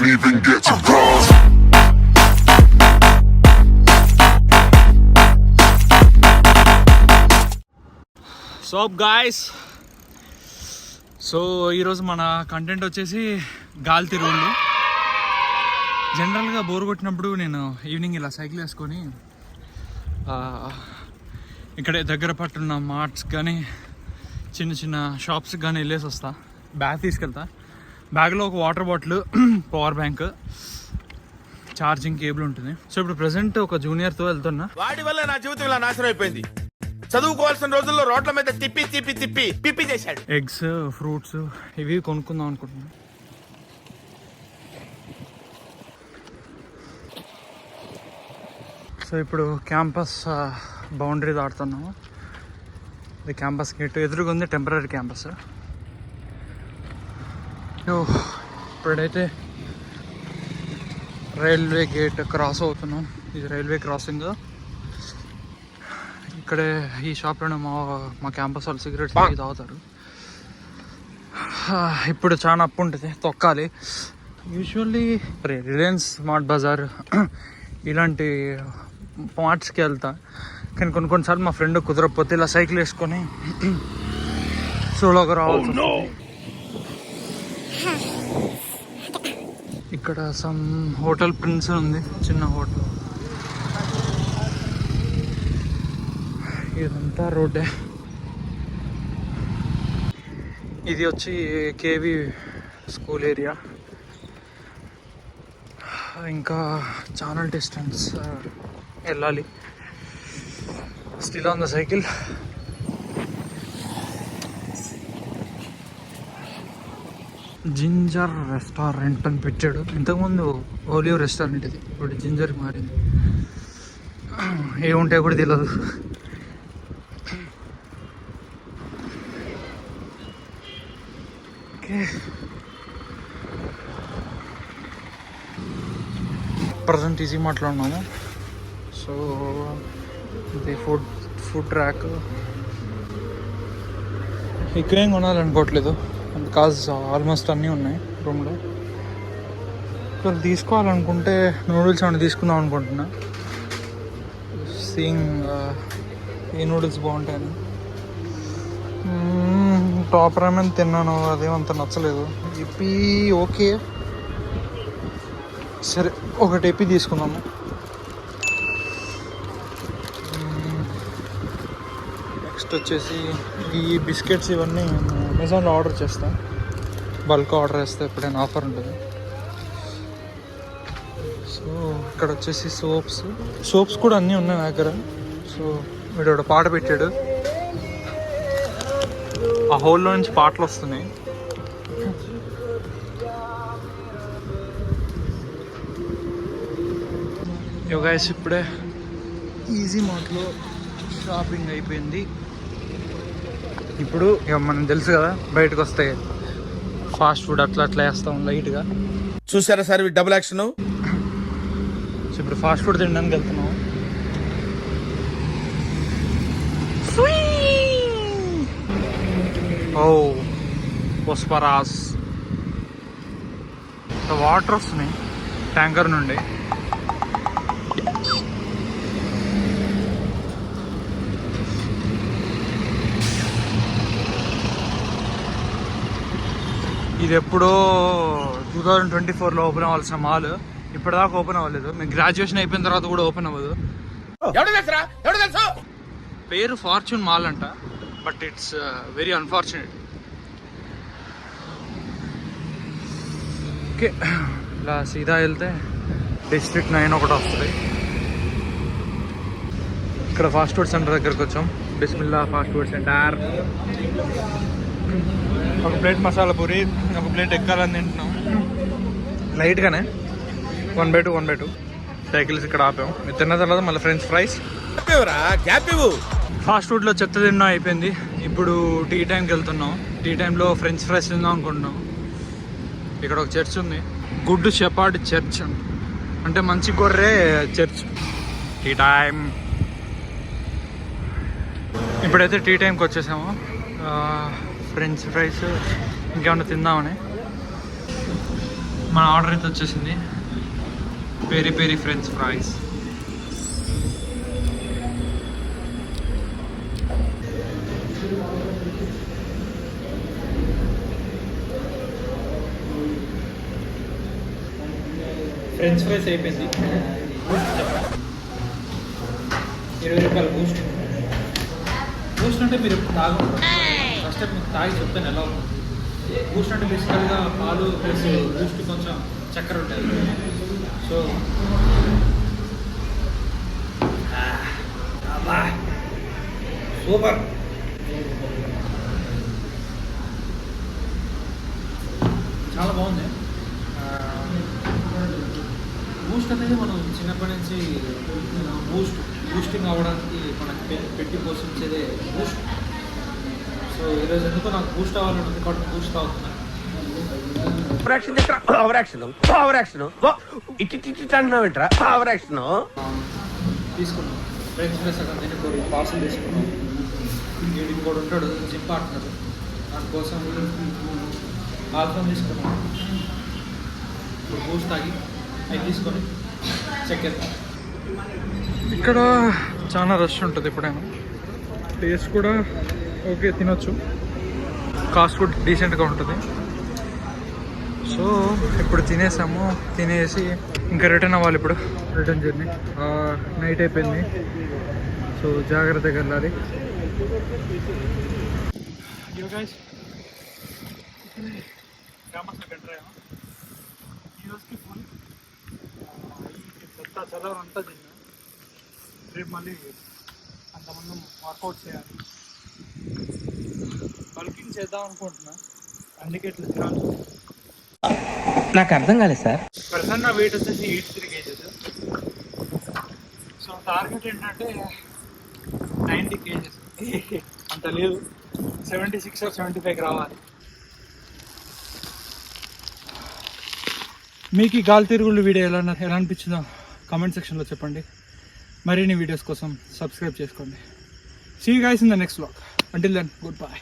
can't even get to cross. So guys, so ఈరోజు మన content వచ్చేసి గాలి రోడ్లు. జనరల్గా బోర్ కొట్టినప్పుడు నేను ఈవినింగ్ ఇలా సైకిల్ వేసుకొని ఇక్కడే దగ్గర పట్టున్న మార్ట్స్ కానీ చిన్న చిన్న షాప్స్కి కానీ వెళ్ళేసి వస్తా. బ్యాగ్ తీసుకెళ్తా. బ్యాగ్లో ఒక water bottle, power bank, charging cable ఉంటుంది. సో ఇప్పుడు ప్రెసెంట్ ఒక జూనియర్తో వెళ్తున్నా. వాడి వల్ల నా జీవితం ఇలా నాశనం అయిపోయింది. చదువుకోవాల్సిన రోజుల్లో రోడ్ల మీద తిప్పి తిప్పి తిప్పి పిప్పి చేశాడు. ఎగ్స్, ఫ్రూట్స్ ఇవి కొనుక్కుందాం అనుకుంటున్నాను. సో ఇప్పుడు క్యాంపస్ బౌండరీ దాటుతున్నాము. ఇది క్యాంపస్ గేట్, ఎదురుగా ఉంది టెంపరీ క్యాంపస్. ఇప్పుడైతే రైల్వే గేట్ క్రాస్ అవుతున్నాం. ఇది రైల్వే క్రాసింగ్. ఇక్కడే ఈ షాప్లోనే మా క్యాంపస్ వాళ్ళు సిగరెట్స్ తాగుతారు. ఇప్పుడు చాలా అప్పు ఉంటుంది, తొక్కాలి. యూజువల్లీ రిలయన్స్ స్మార్ట్ బజార్ ఇలాంటి మార్ట్స్కి వెళ్తా, కానీ కొన్నిసార్లు మా ఫ్రెండ్ కుదరకపోతే ఇలా సైకిల్ వేసుకొని సోలోగా రావాలి. ఇక్కడ సమ్ హోటల్ ప్రిన్స్ ఉంది, చిన్న హోటల్. ఇదంతా రోడ్డే. ఇది వచ్చి కేవీ స్కూల్ ఏరియా. ఇంకా చాలా డిస్టెన్స్ వెళ్ళాలి. Still on the cycle. Ginger restaurant అని పెట్టాడు. ఇంతకుముందు ఓలియో రెస్టారెంట్ ఇది, ఇప్పుడు జింజర్కి మారింది. ఏముంటాయో కూడా తెలియదు. ఓకే, ప్రజెంట్ ఈజీ మార్ట్లో ఉన్నాము. సో ఇది ఫుడ్ ట్రాక్. ఇక్కడేం కొనాలనుకోవట్లేదు, బికాజ్ ఆల్మోస్ట్ అన్నీ ఉన్నాయి రూమ్లో. ఇక్కడ తీసుకోవాలనుకుంటే నూడిల్స్ ఏమైనా తీసుకుందాం అనుకుంటున్నా. సీయింగ్ ఏ నూడిల్స్ బాగుంటాయని. టాప్ రామెన్ తిన్నాను, అదేమంత నచ్చలేదు. ఎపి ఓకే, సరే ఒకటి ఎపి తీసుకుందాము. నెక్స్ట్ వచ్చేసి ఈ బిస్కెట్స్ ఇవన్నీ అమెజాన్లో ఆర్డర్ చేస్తా. బల్క్ ఆర్డర్ చేస్తే ఎప్పుడైనా ఆఫర్ ఉంటుంది. సో ఇక్కడ వచ్చేసి సోప్స్ కూడా అన్నీ ఉన్నాయి నా దగ్గర. సో వీడు ఒక పాట పెట్టాడు, ఆ హోల్లో నుంచి పాటలు వస్తున్నాయి. యోగాయస్ ఇప్పుడే ఈజీ మార్ట్లో షాపింగ్ అయిపోయింది. ఇప్పుడు ఇక మనం తెలుసు కదా, బయటకు వస్తే ఫాస్ట్ ఫుడ్ అట్లా వేస్తాం లైట్గా. చూసారా సార్ డబుల్ యాక్షన్. సో ఇప్పుడు ఫాస్ట్ ఫుడ్ తినడానికి వెళ్తున్నాం. ఓ పొస్పరాస్. వాటర్ వస్తున్నాయి ట్యాంకర్ నుండి. ఇది ఎప్పుడో 2024లో ఓపెన్ అవ్వాల్సిన మాల్ ఇప్పటిదాకా ఓపెన్ అవ్వలేదు. మేము గ్రాడ్యుయేషన్ అయిపోయిన తర్వాత కూడా ఓపెన్ అవ్వదు. పేరు ఫార్చ్యూన్ మాల్ అంట, but it's very unfortunate. Okay, ఇలా సీదా వెళ్తే డిస్ట్రిక్ట్ 9 ఒకటి వస్తుంది. ఇక్కడ ఫాస్ట్ ఫుడ్ సెంటర్ దగ్గరకు వచ్చాం. Bismillah fast food centre. ఒక ప్లేట్ మసాలా పూరి, ఒక ప్లేట్ ఎక్కాలని తింటున్నాం లైట్గానే. 1/2 సైకిల్స్ ఇక్కడ ఆపాం. మీరు తిన్న తర్వాత మళ్ళీ ఫ్రెంచ్ ఫ్రైస్. ఫాస్ట్ ఫుడ్లో చెత్త తిన్నాం అయిపోయింది. ఇప్పుడు టీ టైంకి వెళ్తున్నాం. టీ టైంలో ఫ్రెంచ్ ఫ్రైస్ తిందాం అనుకుంటున్నాం. ఇక్కడ ఒక చర్చ్ ఉంది, గుడ్ షెపర్డ్ చర్చ్, అంటే మంచి గొర్రె చర్చ్. Tea time. ఇప్పుడైతే టీ టైంకి వచ్చేసాము. ఫ్రెంచ్ ఫ్రైస్ ఇంకేమన్నా తిందామని. మన ఆర్డర్ అయితే వచ్చేసింది, peri peri French fries. French fries అయిపోయింది. బూస్ట్ చెప్పండి, 20 రూపాయలు బూస్ట్. బూస్ట్ అంటే మీరు ఎప్పుడు తాగండి, ఫస్ట్ టైం మీకు తాగి చెప్తాను ఎలా ఉంటుంది. బూస్ట్ అంటే బేసికల్గా పాలు ప్లస్ బూస్ట్ కొంచెం చక్కెర ఉంటుంది. So super. చాలా బాగుంది. బూస్ట్ అనేది మనం చిన్నప్పటి నుంచి బూస్టింగ్ అవ్వడానికి మనకి పెట్టి పోషించేదే బూస్ట్. సో ఈరోజు ఎందుకో నాకు బూస్ట్ అవ్వాలని ఉంది కాబట్టి బూస్ట్ తాగుతున్నా. తీసుకున్నాం ఫ్రెంచ్ ఫ్రైస్ అక్కడ తిని పార్సల్ తీసుకున్నాం. వీడు ఇంకోటి ఉంటాడు జిమ్ పార్ట్నర్, దానికోసం ఆల్ఫామ్ తీసుకున్నాం. ఇప్పుడు బూస్ట్ తాగి అవి తీసుకొని చెక్ చేద్దాం. ఇక్కడ చాలా రష్ ఉంటుంది ఎప్పుడైనా. టేస్ట్ కూడా ఓకే, తినొచ్చు. కాస్ట్ కూడా డీసెంట్గా ఉంటుంది. సో ఇప్పుడు తినేసాము, తినేసి ఇంకా రిటర్న్ అవ్వాలి. ఇప్పుడు రిటర్న్ జర్నీ నైట్ అయిపోయింది. సో జాగ్రత్తగా వెళ్ళాలి. ఈరోజుకి ఫుల్ చదవడం అంతా తిన్నా. రేపు మళ్ళీ అంతమంది వర్కౌట్ చేయాలి. బల్కింగ్ చేద్దాం అనుకుంటున్నా, అందుకే ఇట్లా తినాలి. నాకు అర్థం కాలేదు సార్. ప్రజెంట్ నా వెయిట్ వచ్చేసి 83 kgs. సో టార్గెట్ ఏంటంటే 90 kgs. అంత లేదు, 76 or 75 రావాలి. మీకు ఈ గాలి తిరుగుళ్ళు వీడియో ఎలా అనిపించిందో కామెంట్ సెక్షన్లో చెప్పండి. మరిన్ని వీడియోస్ కోసం సబ్స్క్రైబ్ చేసుకోండి. See you guys in the next vlog. Until then, good bye.